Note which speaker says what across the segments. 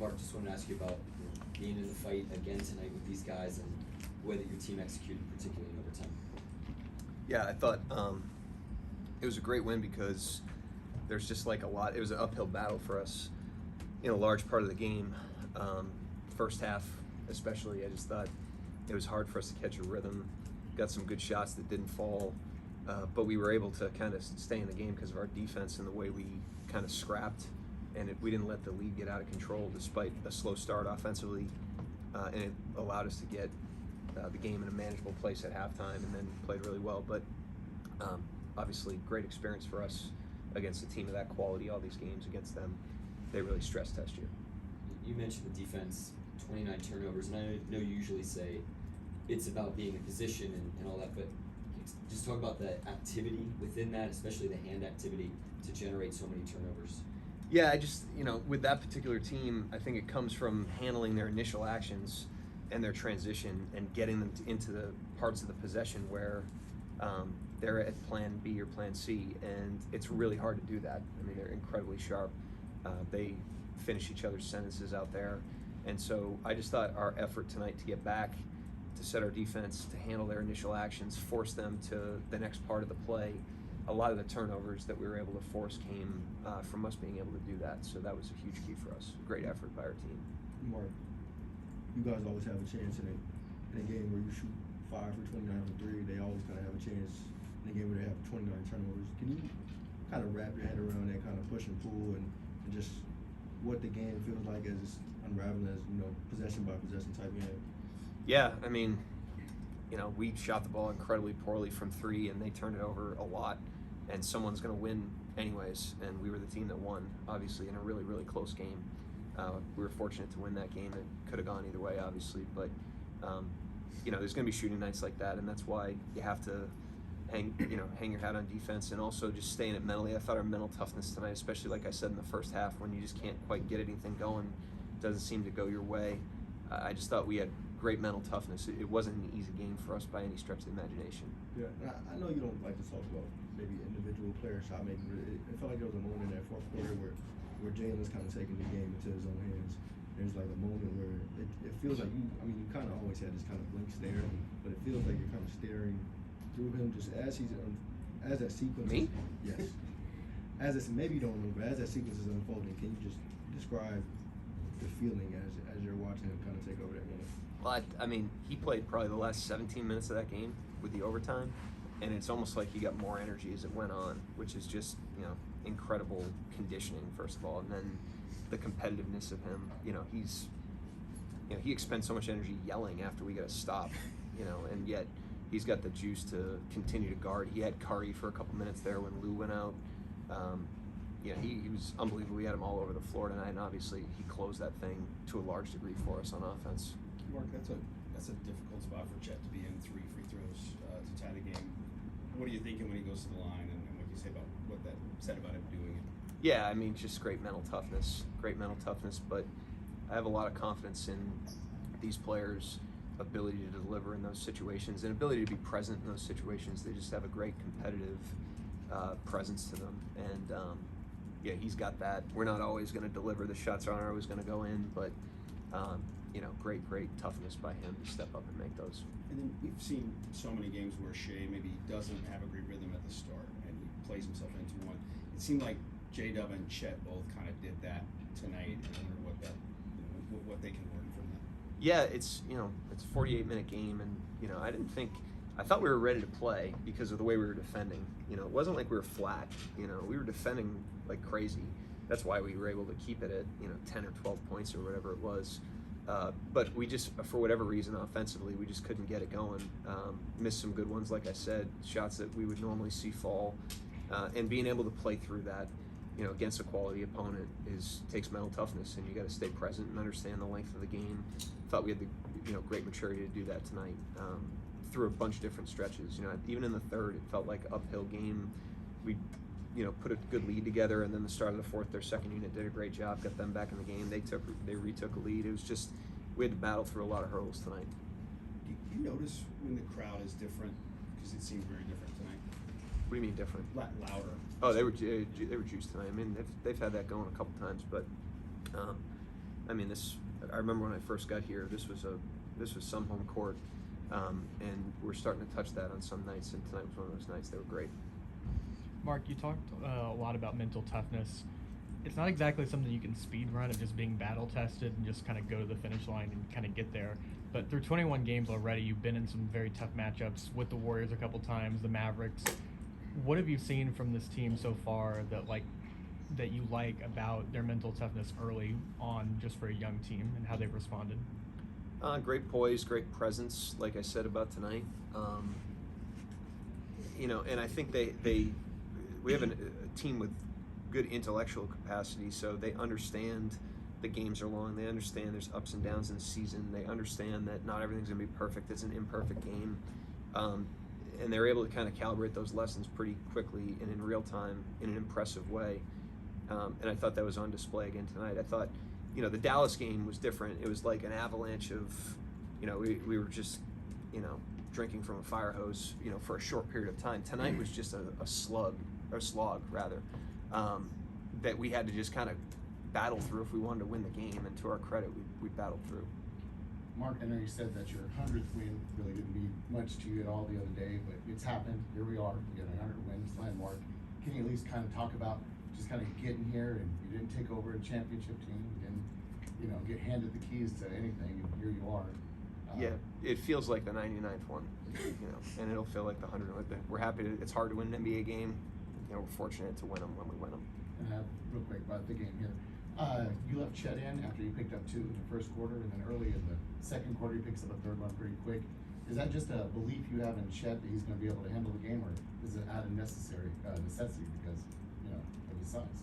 Speaker 1: Mark, just wanted to ask you about being in the fight again tonight with these guys and the way that your team executed, particularly in overtime.
Speaker 2: Yeah, I thought it was a great win because there's just like a lot. It was an uphill battle for us in a large part of the game. First half, especially, I just thought it was hard for us to catch a rhythm. Got some good shots that didn't fall, but we were able to kind of stay in the game because of our defense and the way we kind of scrapped, and we didn't let the lead get out of control despite a slow start offensively, and it allowed us to get the game in a manageable place at halftime, and then played really well. But obviously, great experience for us against a team of that quality. All these games against them, they really stress test you.
Speaker 1: You mentioned the defense, 29 turnovers, and I know you usually say it's about being in position and all that, but just talk about the activity within that, especially the hand activity, to generate so many turnovers.
Speaker 2: Yeah, I just, with that particular team, I think it comes from handling their initial actions and their transition and getting them into the parts of the possession where they're at plan B or plan C, and it's really hard to do that. I mean, they're incredibly sharp. They finish each other's sentences out there, and so I just thought our effort tonight to get back, to set our defense, to handle their initial actions, force them to the next part of the play. A lot of the turnovers that we were able to force came from us being able to do that, so that was a huge key for us. Great effort by our team.
Speaker 3: Mark, you guys always have a chance in a game where you shoot 5 for 29 from 3. They always kind of have a chance in a game where they have 29 turnovers. Can you kind of wrap your head around that kind of push and pull and just what the game feels like as it's unraveling as, possession by possession type game?
Speaker 2: Yeah, I mean, we shot the ball incredibly poorly from 3, and they turned it over a lot, and someone's going to win anyways, and we were the team that won, obviously, in a really, really close game. We were fortunate to win that game. It could have gone either way, obviously, but, there's going to be shooting nights like that, and that's why you have to hang your hat on defense and also just stay in it mentally. I thought our mental toughness tonight, especially like I said in the first half, when you just can't quite get anything going, doesn't seem to go your way. I just thought we had great mental toughness. It wasn't an easy game for us by any stretch of the imagination.
Speaker 3: Yeah, and I know you don't like to talk about maybe individual player shot making, but it felt like there was a moment in that fourth quarter where Jalen's kind of taking the game into his own hands. There's like a moment where it feels like you kind of always had this kind of blank stare, but it feels like you're kind of staring through him just as that sequence.
Speaker 2: Me?
Speaker 3: Yes. Maybe you don't remember, as that sequence is unfolding, can you just describe the feeling as you're watching him kind of take over that minute?
Speaker 2: Well, I mean, he played probably the last 17 minutes of that game with the overtime, and it's almost like he got more energy as it went on, which is just, incredible conditioning, first of all, and then the competitiveness of him. He expends so much energy yelling after we get a stop, and yet he's got the juice to continue to guard. He had Curry for a couple minutes there when Lou went out. He was unbelievable. We had him all over the floor tonight, and obviously he closed that thing to a large degree for us on offense.
Speaker 4: Mark, that's a difficult spot for Chet to be in, 3 free throws to tie the game. What are you thinking when he goes to the line, and what do you say about what that said about him doing it?
Speaker 2: Yeah, I mean, just great mental toughness, but I have a lot of confidence in these players' ability to deliver in those situations and ability to be present in those situations. They just have a great competitive presence to them, and he's got that. We're not always going to deliver. The shots aren't always going to go in, but great toughness by him to step up and make those.
Speaker 4: And then we've seen so many games where Shea maybe doesn't have a great rhythm at the start and he plays himself into one. It seemed like J-Dub and Chet both kind of did that tonight. I wonder what they can learn from that.
Speaker 2: Yeah, it's it's a 48-minute game, and I thought we were ready to play because of the way we were defending. It wasn't like we were flat. We were defending like crazy. That's why we were able to keep it at 10 or 12 points or whatever it was. But we just, for whatever reason, offensively, we just couldn't get it going. Missed some good ones, like I said, shots that we would normally see fall. And being able to play through that, against a quality opponent takes mental toughness, and you got to stay present and understand the length of the game. Thought we had the great maturity to do that tonight through a bunch of different stretches. Even in the third, it felt like an uphill game. We put a good lead together, and then the start of the fourth, their second unit did a great job, got them back in the game. They retook a lead. It was just, we had to battle through a lot of hurdles tonight.
Speaker 4: Do you notice when the crowd is different? Because it seemed very different tonight.
Speaker 2: What do you mean different?
Speaker 4: Louder.
Speaker 2: Oh, they were juiced tonight. I mean, they've had that going a couple times, but I mean, I remember when I first got here, this was some home court, and we're starting to touch that on some nights, and tonight was one of those nights. They were great.
Speaker 5: Mark, you talked a lot about mental toughness. It's not exactly something you can speed run of just being battle tested and just kind of go to the finish line and kind of get there. But through 21 games already, you've been in some very tough matchups with the Warriors a couple times, the Mavericks. What have you seen from this team so far that you like about their mental toughness early on, just for a young team, and how they've responded?
Speaker 2: Great poise, great presence, like I said about tonight. And I think we have a team with good intellectual capacity, so they understand the games are long. They understand there's ups and downs in the season. They understand that not everything's going to be perfect. It's an imperfect game. And they're able to kind of calibrate those lessons pretty quickly and in real time in an impressive way. And I thought that was on display again tonight. I thought, the Dallas game was different. It was like an avalanche of, we were just, drinking from a fire hose, for a short period of time. Tonight was just a slog, rather, that we had to just kind of battle through if we wanted to win the game. And to our credit, we battled through.
Speaker 6: Mark, I know you said that your 100th win really didn't mean much to you at all the other day, but it's happened. Here we are. We got a 100 wins landmark. Can you at least kind of talk about just kind of getting here, and you didn't take over a championship team, you didn't, get handed the keys to anything, and here you are.
Speaker 2: Yeah, it feels like the 99th one, and it'll feel like the 100th. We're happy. It's hard to win an NBA game. We're fortunate to win them when we win them.
Speaker 6: And real quick about the game here. You left Chet in after you picked up 2 in the first quarter, and then early in the second quarter he picks up a third one pretty quick. Is that just a belief you have in Chet that he's going to be able to handle the game, or is it out of necessity because of his size?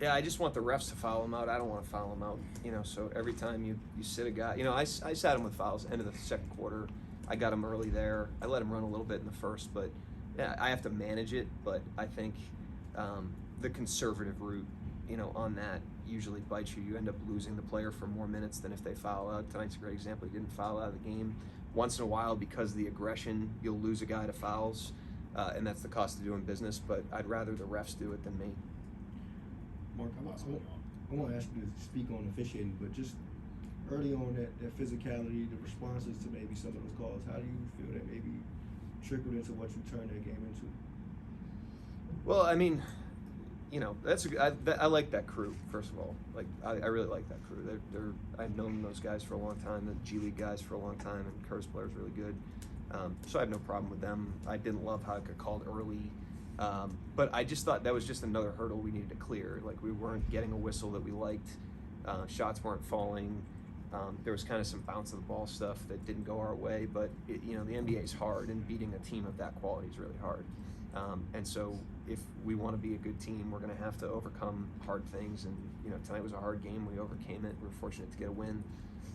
Speaker 2: Yeah, I just want the refs to foul him out. I don't want to foul him out. So every time you sit a guy, I sat him with fouls end of the second quarter. I got him early there. I let him run a little bit in the first, but yeah, I have to manage it. But I think the conservative route, on that usually bites you. You end up losing the player for more minutes than if they foul out. Tonight's a great example. He didn't foul out of the game. Once in a while, because of the aggression, you'll lose a guy to fouls, and that's the cost of doing business. But I'd rather the refs do it than me.
Speaker 3: Mark, I want to ask you to speak on officiating, but just early on that physicality, the responses to maybe some of those calls, how do you feel that maybe trickled into what you turned that game into?
Speaker 2: Well, I mean, I like that crew, first of all. Like, I really like that crew. I've known those guys for a long time, the G League guys for a long time, and Curtis Blair's really good. So I have no problem with them. I didn't love how it got called early. But I just thought that was just another hurdle we needed to clear. Like, we weren't getting a whistle that we liked. Shots weren't falling. There was kind of some bounce of the ball stuff that didn't go our way. But, the NBA is hard, and beating a team of that quality is really hard. And so if we want to be a good team, we're going to have to overcome hard things. And, tonight was a hard game. We overcame it. We were fortunate to get a win.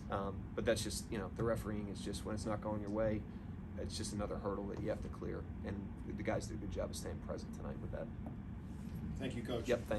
Speaker 2: But that's just, the refereeing is just when it's not going your way, it's just another hurdle that you have to clear. And the guys did a good job of staying present tonight with that.
Speaker 4: Thank you, Coach.
Speaker 2: Yep, thanks.